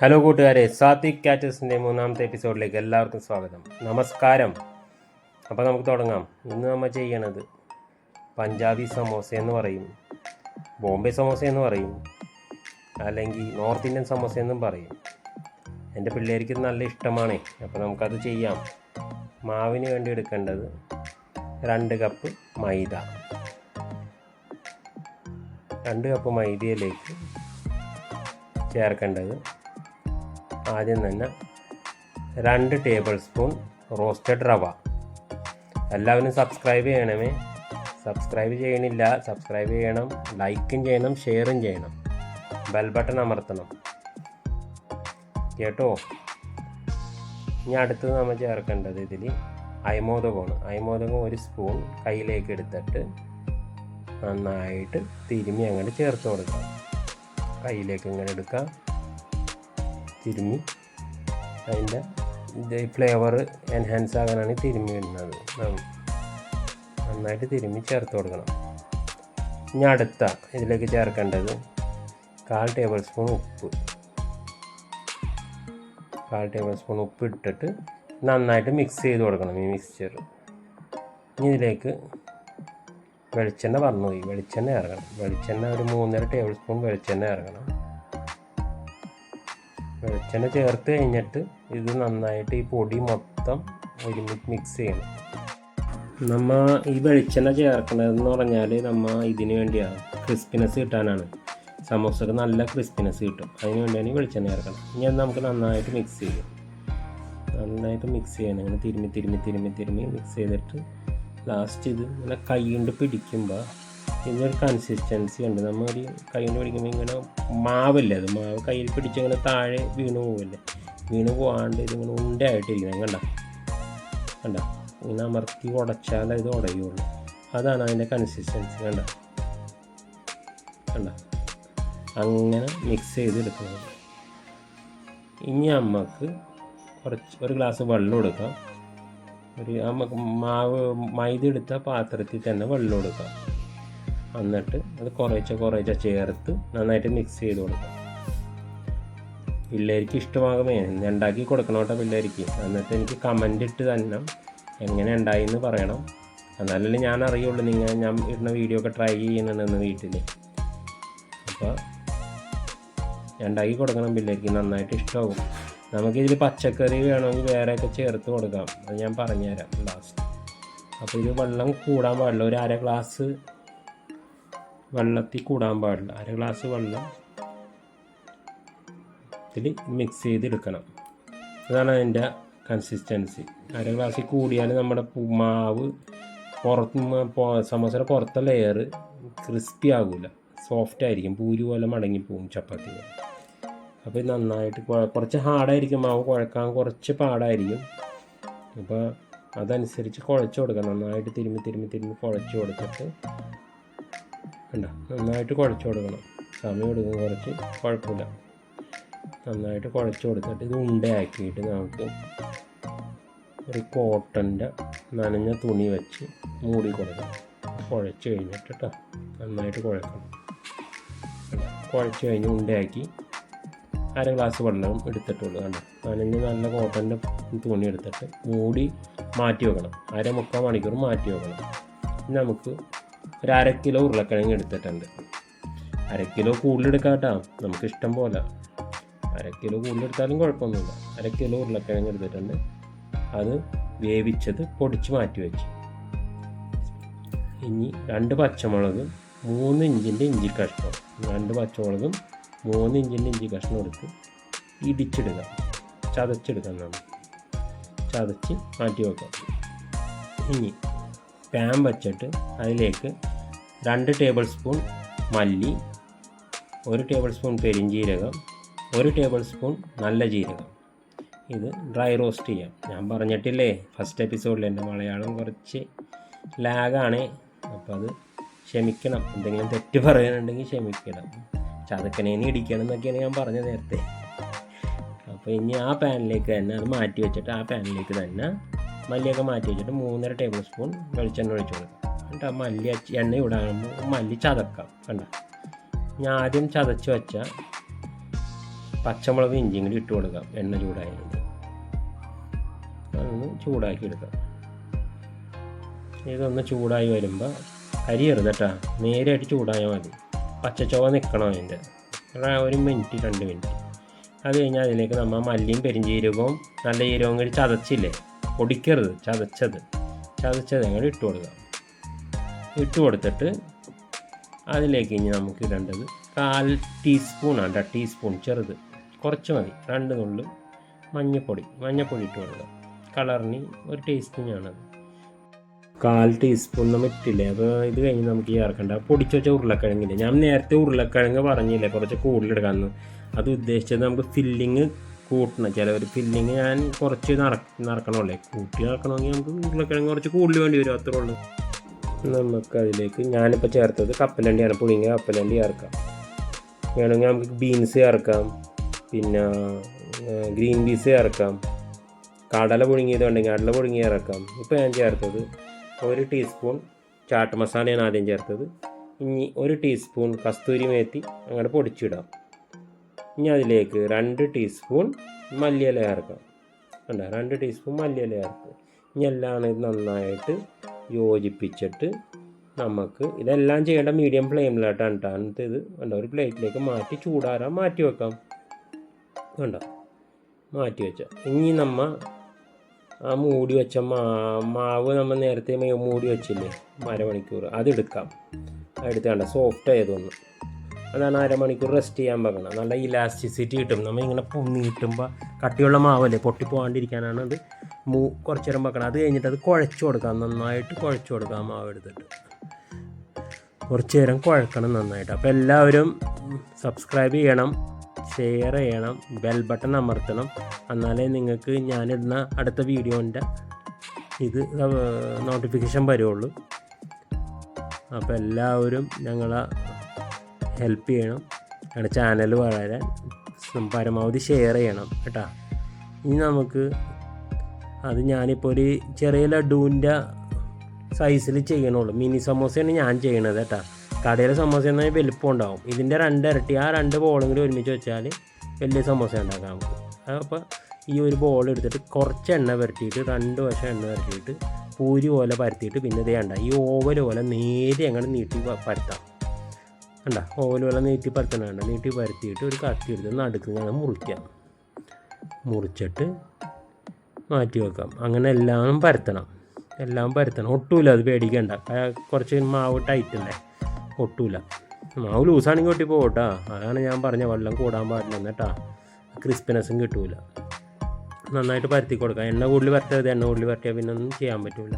Hello കൂട്ടുകാരെ, സാത്വിക് കാറ്റേഴ്സിൻ്റെ മൂന്നാമത്തെ എപ്പിസോഡിലേക്ക് എല്ലാവർക്കും സ്വാഗതം. നമസ്കാരം. അപ്പോൾ നമുക്ക് തുടങ്ങാം. ഇന്ന് നമ്മൾ ചെയ്യണത് പഞ്ചാബി സമോസ എന്ന് പറയും, ബോംബെ സമോസ എന്ന് പറയും, അല്ലെങ്കിൽ നോർത്ത് ഇന്ത്യൻ സമോസ എന്നും പറയും. എൻ്റെ പിള്ളേർക്ക് നല്ല ഇഷ്ടമാണ്. അപ്പോൾ നമുക്കത് ചെയ്യാം. മാവിന് വേണ്ടി എടുക്കേണ്ടത് 2 കപ്പ് മൈദ. 2 കപ്പ് മൈദയിലേക്ക് ചേർക്കേണ്ടത് ആദ്യം തന്നെ 2 ടേബിൾ സ്പൂൺ റോസ്റ്റഡ് റവ. എല്ലാവരും സബ്സ്ക്രൈബ് ചെയ്യണമേ. സബ്സ്ക്രൈബ് ചെയ്യണില്ല, സബ്സ്ക്രൈബ് ചെയ്യണം, ലൈക്കും ചെയ്യണം, ഷെയറും ചെയ്യണം, ബെൽ ബട്ടൺ അമർത്തണം കേട്ടോ. ഇനി അടുത്തത് നമ്മൾ ചേർക്കേണ്ടത് ഇതിൽ അയമോദകമാണ്. അയമോദകം 1 സ്പൂൺ കയ്യിലേക്ക് എടുത്തിട്ട് നന്നായിട്ട് തിരുമ്മി അങ്ങോട്ട് ചേർത്ത് കൊടുക്കാം. കയ്യിലേക്ക് ഇങ്ങനെ എടുക്കാം, തിരുമ്മി അതിൻ്റെ ഫ്ലേവർ എൻഹാൻസ് ആകാനാണ് തിരുമ്മി ഇടുന്നത്. നന്നായിട്ട് തിരുമ്മി ചേർത്ത് കൊടുക്കണം. ഇനി അടുത്ത ഇതിലേക്ക് ചേർക്കേണ്ടത് 1/4 ടേബിൾ സ്പൂൺ ഉപ്പ്. 1/4 ടേബിൾ സ്പൂൺ ഉപ്പ് ഇട്ടിട്ട് നന്നായിട്ട് മിക്സ് ചെയ്ത് കൊടുക്കണം ഈ മിക്സ്ചർ. ഇനി ഇതിലേക്ക് വെളിച്ചെണ്ണ പറഞ്ഞുപോയി, വെളിച്ചെണ്ണ ഇറങ്ങണം. വെളിച്ചെണ്ണ ഒരു 3.5 ടേബിൾ സ്പൂൺ വെളിച്ചെണ്ണ ഇറങ്ങണം. വെളിച്ചെണ്ണ ചേർത്ത് കഴിഞ്ഞിട്ട് ഇത് നന്നായിട്ട് ഈ പൊടി മൊത്തം ഒരുമിച്ച് മിക്സ് ചെയ്യണം. നമ്മൾ ഈ വെളിച്ചെണ്ണ ചേർക്കണതെന്ന് പറഞ്ഞാൽ നമ്മൾ ഇതിന് വേണ്ടിയാണ്, ക്രിസ്പിനെസ് കിട്ടാനാണ്. സമോസക്ക് നല്ല ക്രിസ്പിനെസ് കിട്ടും, അതിന് വേണ്ടിയാണ് ഈ വെളിച്ചെണ്ണ ചേർക്കണം. ഇനി അത് നമുക്ക് നന്നായിട്ട് മിക്സ് ചെയ്യും. നന്നായിട്ട് മിക്സ് ചെയ്യണം. ഇങ്ങനെ തിരുമ്മി തിരുമ്മി തിരുമ്മി തിരുമ്മി മിക്സ് ചെയ്തിട്ട് ലാസ്റ്റ് ഇത് ഇങ്ങനെ കൈ കൊണ്ട് പിടിക്കുമ്പോൾ ഇതിനൊരു കൺസിസ്റ്റൻസി ഉണ്ട്. നമ്മൾ ഒരു കൈ കൊണ്ട് പിടിക്കുമ്പോൾ ഇങ്ങനെ മാവില്ലേ, അത് മാവ് കയ്യിൽ പിടിച്ചിങ്ങനെ താഴെ വീണ് പോവില്ലേ, വീണ് പോകാണ്ട് ഇതിങ്ങനെ ഉണ്ടയായിട്ടിരിക്കണം. കണ്ട ഇങ്ങനെ അമർത്തി ഉടച്ചാൽ ഇത് ഉടയുള്ളൂ. അതാണ് അതിൻ്റെ കൺസിസ്റ്റൻസി. കണ്ട അങ്ങനെ മിക്സ് ചെയ്തെടുക്കുന്നത്. ഇനി നമുക്ക് ഒരു ഗ്ലാസ് വെള്ളം എടുക്കാം. നമുക്ക് മൈദ എടുത്ത പാത്രത്തിൽ തന്നെ വെള്ളം എടുക്കാം. എന്നിട്ട് അത് കുറേശ്ശെ ചേർത്ത് നന്നായിട്ട് മിക്സ് ചെയ്ത് കൊടുക്കാം. പിള്ളേർക്ക് ഇഷ്ടമാകുമേ, ഉണ്ടാക്കി കൊടുക്കണം കേട്ടോ പിള്ളേർക്ക്. എന്നിട്ട് എനിക്ക് കമൻ്റ് ഇട്ട് തന്നെ എങ്ങനെ ഉണ്ടായിന്ന് പറയണം. എന്നാലല്ലേ ഞാൻ അറിയുള്ളൂ ഞാൻ ഇടുന്ന വീഡിയോ ഒക്കെ ട്രൈ ചെയ്യുന്നുണ്ടെന്ന് വീട്ടിൽ. അപ്പോൾ ഉണ്ടാക്കി കൊടുക്കണം പിള്ളേർക്ക്, നന്നായിട്ട് ഇഷ്ടമാകും. നമുക്കിതിൽ പച്ചക്കറി വേണമെങ്കിൽ വേറെയൊക്കെ ചേർത്ത് കൊടുക്കാം, അത് ഞാൻ പറഞ്ഞുതരാം ലാസ്റ്റ്. അപ്പോൾ ഇത് വെള്ളം കൂടാൻ പാടില്ല. ഒരു 1/2 ഗ്ലാസ് വെള്ളത്തിൽ കൂടാൻ പാടില്ല. 1/2 ഗ്ലാസ് വെള്ളം ഇതിൽ മിക്സ് ചെയ്തെടുക്കണം. അതാണ് അതിൻ്റെ കൺസിസ്റ്റൻസി. 1/2 ഗ്ലാസ്സിൽ കൂടിയാൽ നമ്മുടെ മാവ് സമോസയുടെ പുറത്തെ ലെയർ ക്രിസ്പി ആകില്ല, സോഫ്റ്റ് ആയിരിക്കും, പൂരി പോലെ മടങ്ങിപ്പോവും ചപ്പാത്തി പോലെ. അപ്പോൾ ഇത് നന്നായിട്ട് കുറച്ച് ഹാർഡായിരിക്കും മാവ്, കുഴക്കാൻ കുറച്ച് പാടായിരിക്കും. അപ്പോൾ അതനുസരിച്ച് കുഴച്ച് കൊടുക്കണം. നന്നായിട്ട് തിരുമ്മി തിരുമ്മി തിരുമ്മി കുഴച്ച് കൊടുത്തിട്ട് നന്നായിട്ട് കുഴച്ച് കൊടുക്കണം. സമയം എടുക്കും കുറച്ച്, കുഴപ്പമില്ല. നന്നായിട്ട് കുഴച്ച് കൊടുത്തിട്ട് ഇത് ഉണ്ടയാക്കിയിട്ട് നമുക്ക് ഒരു കോട്ടൻ്റെ നനഞ്ഞ തുണി വെച്ച് മൂടി കൊടുക്കണം. കുഴച്ച് കഴിഞ്ഞിട്ട് നന്നായിട്ട് കുഴക്കണം. കുഴച്ച് കഴിഞ്ഞ് ഉണ്ടയാക്കി 1/2 ഗ്ലാസ് വെള്ളം എടുത്തിട്ടുള്ളൂ. നനഞ്ഞ് നല്ല കോട്ടൻ്റെ തുണി എടുത്തിട്ട് മൂടി മാറ്റി വെക്കണം. 1/4 മണിക്കൂർ മാറ്റി വെക്കണം. നമുക്ക് ഒരു 1/2 കിലോ ഉരുളക്കിഴങ്ങ് എടുത്തിട്ടുണ്ട്. 1/2 കിലോ കൂടുതലെടുക്കാം കേട്ടോ, നമുക്ക് ഇഷ്ടം പോലെ. 1/2 കിലോ കൂടുതലെടുത്താലും കുഴപ്പമൊന്നുമില്ല. 1/2 കിലോ ഉരുളക്കിഴങ്ങ് എടുത്തിട്ടുണ്ട്. അത് വേവിച്ചത് പൊടിച്ച് മാറ്റി വെച്ച്. ഇനി 2 പച്ചമുളക് 3 ഇഞ്ചിൻ്റെ ഇഞ്ചി കഷ്ണം, 2 പച്ചമുളകും 3 ഇഞ്ചിൻ്റെ ഇഞ്ചി കഷ്ണം എടുത്ത് ഇടിച്ചിടുക, ചതച്ചെടുക്കാം. നമ്മൾ ചതച്ച് മാറ്റി വെക്കാം. ഇനി പാൻ വച്ചിട്ട് അതിലേക്ക് 2 ടേബിൾ സ്പൂൺ മല്ലി, 1 ടേബിൾ സ്പൂൺ പെരിഞ്ജീരകം, 1 ടേബിൾ സ്പൂൺ നല്ല ജീരകം. ഇത് ഡ്രൈ റോസ്റ്റ് ചെയ്യാം. ഞാൻ പറഞ്ഞിട്ടില്ലേ ഫസ്റ്റ് എപ്പിസോഡിൽ, എൻ്റെ മലയാളം കുറച്ച് ലാഗാണ്. അപ്പോൾ അത് ക്ഷമിക്കണം. എന്തെങ്കിലും തെറ്റ് പറയാനുണ്ടെങ്കിൽ ക്ഷമിക്കണം. ചതക്കണേന് ഇടിക്കണം എന്നൊക്കെയാണ് ഞാൻ പറഞ്ഞത് നേരത്തെ. അപ്പോൾ ഇനി ആ പാനിലേക്ക് തന്നെ അത് മാറ്റി വെച്ചിട്ട് ആ പാനിലേക്ക് തന്നെ മല്ലിയൊക്കെ മാറ്റി വെച്ചിട്ട് 3.5 ടേബിൾ സ്പൂൺ വെളിച്ചെണ്ണ ഒഴിച്ച് കൊടുക്കാം. എന്നിട്ട് ആ മല്ലി എണ്ണ ഇടാകുമ്പോൾ മല്ലി ചതക്കാം. ഞാൻ ആദ്യം ചതച്ച് വെച്ച പച്ചമുളക് ഇഞ്ചിയും കൂടി ഇട്ട് കൊടുക്കാം. എണ്ണ ചൂടായതിന് അതൊന്ന് ചൂടാക്കി എടുക്കാം. ഇതൊന്ന് ചൂടായി വരുമ്പോൾ കരിയരുത് കേട്ടോ, നേരെയായിട്ട് ചൂടായാൽ മതി. പച്ചച്ചോവ നിൽക്കണം അതിൻ്റെ 1 മിനിറ്റ് 2 മിനിറ്റ്. അത് കഴിഞ്ഞാൽ അതിലേക്ക് നമ്മൾ മല്ലിയും പെരിഞ്ചീരകവും നല്ല ജീരകവും കൂടി ചതച്ചില്ലേ, പൊടിക്കരുത്, ചതച്ചത് അങ്ങനെ ഇട്ട് കൊടുക്കാം. ഇട്ട് കൊടുത്തിട്ട് അതിലേക്ക് ഇനി നമുക്ക് ഇടേണ്ടത് 1/4 ടീസ്പൂണാണ്, ടീസ്പൂൺ ചെറുത്, കുറച്ച് മതി, 2 നുള്ളു മഞ്ഞൾപ്പൊടി ഇട്ട് കൊടുക്കാം. കളറിന് ഒരു ടേസ്റ്റിനാണത്. 1/4 ടീസ്പൂൺ നമ്മൾ ഇട്ടില്ലേ. അപ്പോൾ ഇത് കഴിഞ്ഞ് നമുക്ക് ചേർക്കേണ്ട പൊടിച്ച് വെച്ച ഉരുളക്കിഴങ്ങില്ലേ. ഞാൻ നേരത്തെ ഉരുളക്കിഴങ്ങ് പറഞ്ഞില്ലേ കുറച്ച് കൂടുതലെടുക്കാമെന്ന്. അത് ഉദ്ദേശിച്ചത് നമുക്ക് ഫില്ലിങ് കൂട്ടണം. ചിലവർ ഫില്ലിങ് ഞാൻ കുറച്ച് നിറക്കണമല്ലേ, കൂട്ടി നിറക്കണമെങ്കിൽ നമുക്ക് ഉരുളക്കിഴങ്ങ് കുറച്ച് കൂടുതൽ വേണ്ടി വരും, അത്രേ ഉള്ളൂ. നമുക്കതിലേക്ക് ഞാനിപ്പോൾ ചേർത്തത് കപ്പലണ്ടിയാണ്, പുഴുങ്ങിയ കപ്പലണ്ടി ചേർക്കാം. വേണമെങ്കിൽ നമുക്ക് ബീൻസ് ചേർക്കാം, പിന്നെ ഗ്രീൻ പീസ് ചേർക്കാം, കടല പുഴുങ്ങിയത് ഉണ്ടെങ്കിൽ കടല പുഴുങ്ങി ചേർക്കാം. ഇപ്പോൾ ഞാൻ ചേർത്തത് 1 ടീസ്പൂൺ ചാട്ട് മസാലയാണ് ആദ്യം ചേർത്തത്. ഇനി 1 ടീസ്പൂൺ കസ്തൂരി മേത്തി അങ്ങനെ പൊടിച്ചിടാം. ഇനി അതിലേക്ക് 2 ടീസ്പൂൺ മല്ലിയില ചേർക്കാം. 2 ടീസ്പൂൺ മല്ലിയില ചേർക്കുക. ഇനി എല്ലാം ഇത് നന്നായിട്ട് യോജിപ്പിച്ചിട്ട് നമുക്ക് ഇതെല്ലാം ചെയ്യേണ്ട മീഡിയം ഫ്ലെയിമിലായിട്ടാണ് കേട്ടോ. എന്നിട്ട് ഇത് ഒരു പ്ലേറ്റിലേക്ക് മാറ്റി ചൂടാറാൻ മാറ്റി വെക്കാം. മാറ്റി വെച്ച ഇനി നമ്മൾ ആ മൂടി വെച്ച മാവ് നമ്മൾ നേരത്തെ മൂടി വെച്ചില്ലേ അരമണിക്കൂർ, അതെടുക്കാം. എടുത്ത് സോഫ്റ്റ് ആയതൊന്ന് അതാണ് അരമണിക്കൂർ റെസ്റ്റ് ചെയ്യാൻ വെക്കണം. നല്ല ഇലാസ്റ്റിസിറ്റി കിട്ടും. നമ്മൾ ഇങ്ങനെ പൊങ്ങിയിട്ടുമ്പോൾ കട്ടിയുള്ള മാവല്ലേ, പൊട്ടിപ്പോകാണ്ടിരിക്കാനാണ് അത് കുറച്ച് നേരം വെക്കണം. അത് കഴിഞ്ഞിട്ട് അത് കുഴച്ച് കൊടുക്കാം, നന്നായിട്ട് കുഴച്ച് കൊടുക്കാം. മാവ് എടുത്തിട്ട് കുറച്ച് നേരം കുഴക്കണം നന്നായിട്ട്. അപ്പോൾ എല്ലാവരും സബ്സ്ക്രൈബ് ചെയ്യണം, ഷെയർ ചെയ്യണം, ബെൽ ബട്ടൺ അമർത്തണം. എന്നാലേ നിങ്ങൾക്ക് ഞാനിടുന്ന അടുത്ത വീഡിയോൻ്റെ ഇത് നോട്ടിഫിക്കേഷൻ വരുള്ളൂ. അപ്പോൾ എല്ലാവരും ഞങ്ങളെ ഹെൽപ്പ് ചെയ്യണം, ഞങ്ങളുടെ ചാനൽ വളരാൻ പരമാവധി ഷെയർ ചെയ്യണം കേട്ടോ. ഇനി നമുക്ക് അത് ഞാനിപ്പോൾ ഒരു ചെറിയ ലഡുവിൻ്റെ സൈസിൽ ചെയ്യണുള്ളൂ. മിനി സമോസയാണ് ഞാൻ ചെയ്യണത് കേട്ടോ. കടയിലെ സമോസ എന്നാൽ വലുപ്പം ഉണ്ടാവും. ഇതിൻ്റെ 2 ഇരട്ടി, ആ 2 ബോളും കൂടി ഒരുമിച്ച് വെച്ചാൽ വലിയ സമോസ ഉണ്ടാക്കാം നമുക്ക്. അപ്പോൾ ഈ ഒരു ബോൾ എടുത്തിട്ട് കുറച്ച് എണ്ണ പുരട്ടിയിട്ട് 2 വശം എണ്ണ പുരട്ടിയിട്ട് പൂരി പോലെ പരത്തിയിട്ട് പിന്നെ ഇത് വേണ്ട ഈ ഓവൽ പോലെ നേരെ അങ്ങനെ നീട്ടി പരത്താം. ഓവൽ പോലെ നീട്ടി പരത്തണ നീട്ടി പരത്തിയിട്ട് ഒരു കത്തി എടുത്ത് നടുക്ക് ഇങ്ങനെ മുറിച്ചിട്ട് മാറ്റി വെക്കാം. അങ്ങനെ എല്ലാം പരത്തണം. ഒട്ടൂല, അത് പേടിക്കണ്ട. കുറച്ച് മാവ് ടൈറ്റല്ലേ, ഒട്ടൂല. മാവ് ലൂസാണെങ്കിൽ ഒട്ടി പോകട്ടാ. അതാണ് ഞാൻ പറഞ്ഞ വെള്ളം കൂടാൻ പാടില്ല കേട്ടാ, ക്രിസ്പിനെസ്സും കിട്ടൂല. നന്നായിട്ട് പരത്തി കൊടുക്കാം. എണ്ണ കൂടുതൽ പരത്തരുത്, എണ്ണ കൂടുതൽ പരത്തിയാൽ പിന്നെ ഒന്നും ചെയ്യാൻ പറ്റില്ല.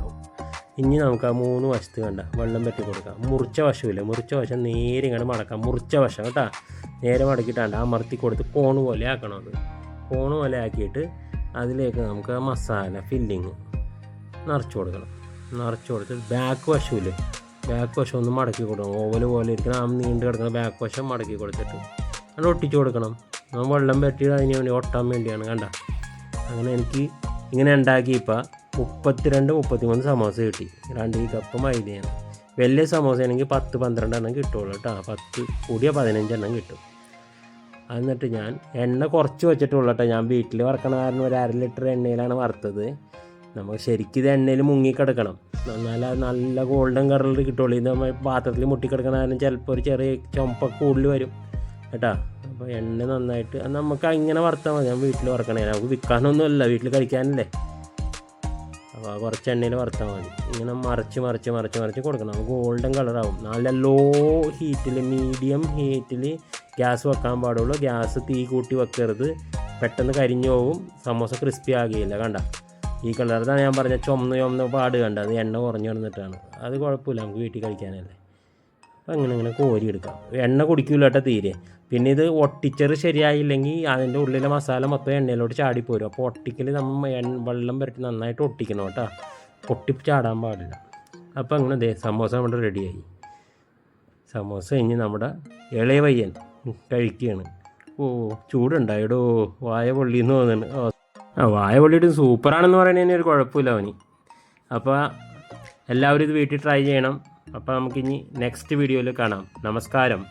ഇനി നമുക്ക് ആ 3 വശത്ത് വെള്ളം പറ്റി കൊടുക്കാം. മുറിച്ച വശം നേരെ ഇങ്ങനെ മടക്കാം. മുറിച്ച വശം കേട്ടോ, നേരെ മടക്കിയിട്ടാണ്ട് അമർത്തി കൊടുത്ത് കോണ് പോലെ ആക്കണം. അത് കോണ് പോലെ ആക്കിയിട്ട് അതിലേക്ക് നമുക്ക് ആ മസാല ഫില്ലിങ് നിറച്ച് കൊടുത്തിട്ട് ബാക്ക് വശം ഒന്ന് മടക്കി കൊടുക്കണം. ഓവൽ പോലെ ഇരിക്കണം, ആ നീണ്ടു കിടക്കണം ബാക്ക് വശം മടക്കി കൊടുത്തിട്ട് അത് ഒട്ടിച്ച് കൊടുക്കണം. വെള്ളം പറ്റിയത് അതിന് വേണ്ടി ഒട്ടാൻ വേണ്ടിയാണ്. അങ്ങനെ എനിക്ക് ഇങ്ങനെ ഉണ്ടാക്കി ഇപ്പോൾ 32-33 സമോസ കിട്ടി. 2 കപ്പ് മൈദയാണ്. വലിയ സമോസ ആണെങ്കിൽ 10-12 എണ്ണം കിട്ടുള്ളൂ കേട്ടോ. 10 കൂടിയ 15 എണ്ണം കിട്ടും. എന്നിട്ട് ഞാൻ എണ്ണ കുറച്ച് വെച്ചിട്ടുള്ളൂ കേട്ടോ. ഞാൻ വീട്ടിൽ വറക്കണ കാരണം ഒരു 1/2 ലിറ്റർ എണ്ണയിലാണ് വറുത്തത്. നമുക്ക് ശരിക്കും ഇത് എണ്ണയിൽ മുങ്ങിക്കിടക്കണം, എന്നാൽ അത് നല്ല ഗോൾഡൻ കളറിൽ കിട്ടുള്ളൂ. ഇത് നമ്മൾ പാത്രത്തിൽ മുട്ടിക്കിടക്കണ കാരണം ചിലപ്പോൾ ഒരു ചെറിയ ചുമപ്പൊക്കെ കൂടുതൽ വരും കേട്ടോ. അപ്പോൾ എണ്ണ നന്നായിട്ട് നമുക്ക് അങ്ങനെ വറുത്താൽ മതി. ഞാൻ വീട്ടിൽ വറക്കണേ, നമുക്ക് വിൽക്കാനൊന്നുമല്ല, വീട്ടിൽ കഴിക്കാനല്ലേ. അപ്പോൾ കുറച്ച് എണ്ണയിൽ വറുത്താൽ മതി. ഇങ്ങനെ മറിച്ച് കൊടുക്കണം. ഗോൾഡൻ കളറാവും. നല്ല ലോ ഹീറ്റിൽ, മീഡിയം ഹീറ്റിൽ ഗ്യാസ് വെക്കാൻ പാടുള്ളൂ. ഗ്യാസ് തീ കൂട്ടി വെക്കരുത്, പെട്ടെന്ന് കരിഞ്ഞു പോകും, സമോസ ക്രിസ്പി ആകുകയില്ല. ഈ കളറിലാണ് ഞാൻ പറഞ്ഞ ചുമന്ന പാട് അത് എണ്ണ കുറഞ്ഞു വന്നിട്ടാണ്. അത് കുഴപ്പമില്ല, നമുക്ക് വീട്ടിൽ കഴിക്കാനല്ലേ. അപ്പോൾ അങ്ങനെ കോരി എടുക്കാം. എണ്ണ കുടിക്കില്ല കേട്ടോ തീരെ. പിന്നെ ഇത് ഒട്ടിച്ചത് ശരിയായില്ലെങ്കിൽ അതിൻ്റെ ഉള്ളിലെ മസാല മൊത്തം എണ്ണയിലോട്ട് ചാടിപ്പോരും. അപ്പോൾ ഒട്ടിക്കൽ നമ്മൾ വെള്ളം പുരട്ടി നന്നായിട്ട് ഒട്ടിക്കണം കേട്ടോ, ചാടാൻ പാടില്ല. അപ്പോൾ അങ്ങനെ സമോസ നമ്മുടെ റെഡിയായി. സമോസ കഴിഞ്ഞ് നമ്മുടെ ഇളയ പയ്യൻ കഴിക്കുകയാണ്. ചൂടുണ്ടായിടോ, വായ പൊള്ളിയെന്ന് തോന്നുന്നുണ്ട്. വായ പൊള്ളിയിട്ട് സൂപ്പറാണെന്ന് പറയുന്നതിന് ഒരു കുഴപ്പമില്ല അവന്. അപ്പോൾ എല്ലാവരും ഇത് വീട്ടിൽ ട്രൈ ചെയ്യണം. അപ്പോൾ നമുക്കിനി നെക്സ്റ്റ് വീഡിയോയിൽ കാണാം. നമസ്കാരം.